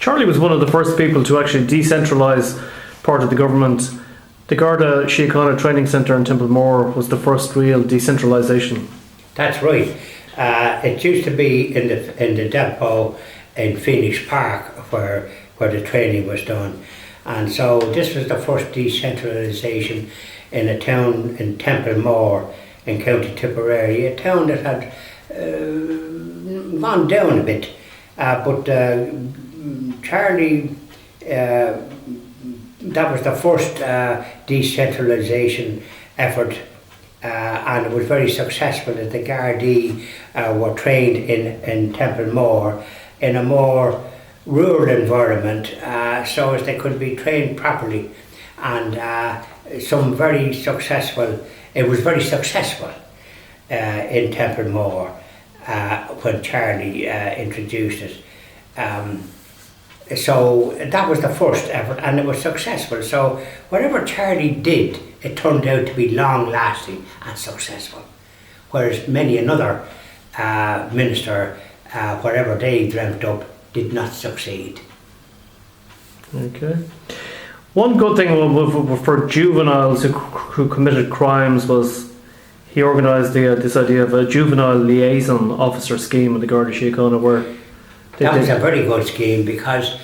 Charlie was one of the first people to actually decentralise part of the government. The Garda Síochána Training Centre in Templemore was the first real decentralisation. That's right. It used to be in the depot in Phoenix Park where the training was done. And so this was the first decentralisation in a town in Templemore in County Tipperary, a town that had gone down a bit. But Charlie, that was the first decentralisation effort, and it was very successful. That the Gardaí were trained in Templemore in a more rural environment, so as they could be trained properly, and it was very successful in Templemore when Charlie introduced it. So that was the first effort, and it was successful. So whatever Charlie did, it turned out to be long lasting and successful. Whereas many another minister, whatever they dreamt up, did not succeed. Okay. One good thing for juveniles who committed crimes was he organised this idea of a juvenile liaison officer scheme in the Garda Síochána where that was a very good scheme, because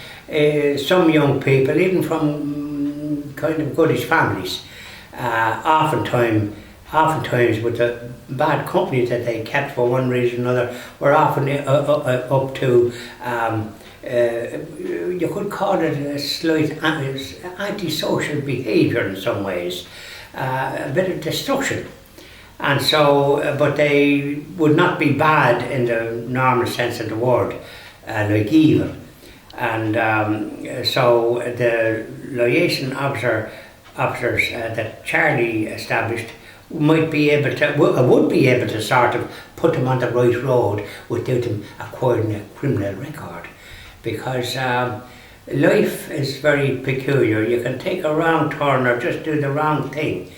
some young people, even from kind of goodish families, oftentimes with the bad company that they kept for one reason or another, were often up to, you could call it a slight antisocial behaviour in some ways, a bit of destruction. And so, but they would not be bad in the normal sense of the word, like evil. And so the liaison officers that Charlie established would be able to sort of put them on the right road without them acquiring a criminal record, because life is very peculiar. You can take a wrong turn or just do the wrong thing,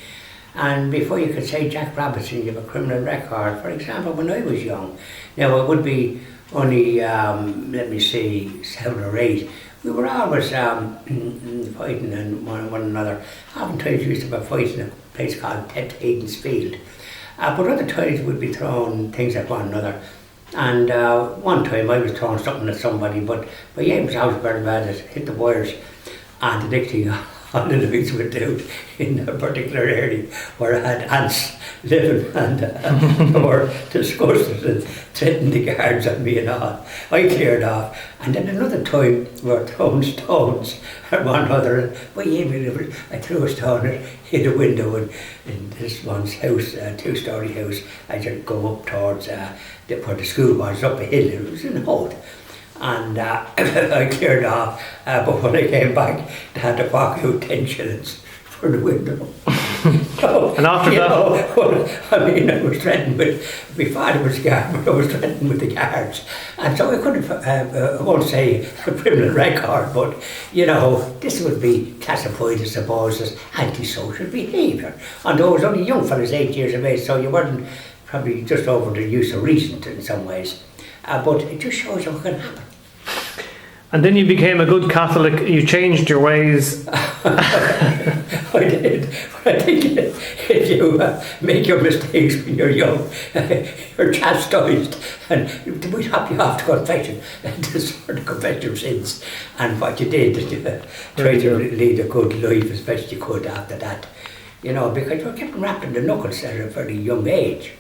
and before you could say Jack Robinson, you have a criminal record. For example, when I was young, now it would be only, let me see, 7 or 8, we were always fighting and one another. Oftentimes we used to have a fight in a place called Ted Hayden's Field. But other times we'd be throwing things at one another. And one time I was throwing something at somebody, but my aim was always very bad. It hit the wires, and the next thing all the lights went out in a particular area where I had ants living, and they were disgusted and threatened the guards on me and all. I cleared off, and then another time we were throwing stones at one another, and by aiming, I threw a stone and hit a window in this one's house, a 2-storey house, as you go up towards where the school was, up a hill. It was in Haughey. And I cleared off, but when I came back, they had to fork out 10 shillings for the window. So, and after that? I was threatened with, my father was a guard, but I was threatened with the guards. And so I couldn't, I won't say a criminal record, but, this would be classified, I suppose, as antisocial behaviour. And I was only young fellas, 8 years of age, so you weren't probably just over the use of reason in some ways. But it just shows you what can happen. And then you became a good Catholic, you changed your ways. I did. But I think if you make your mistakes when you're young, you're chastised, and we help you off to confession, to sort of confess your sins. And what you did, try to lead a good life as best you could after that. Because you were kept wrapped in the knuckles at a very young age.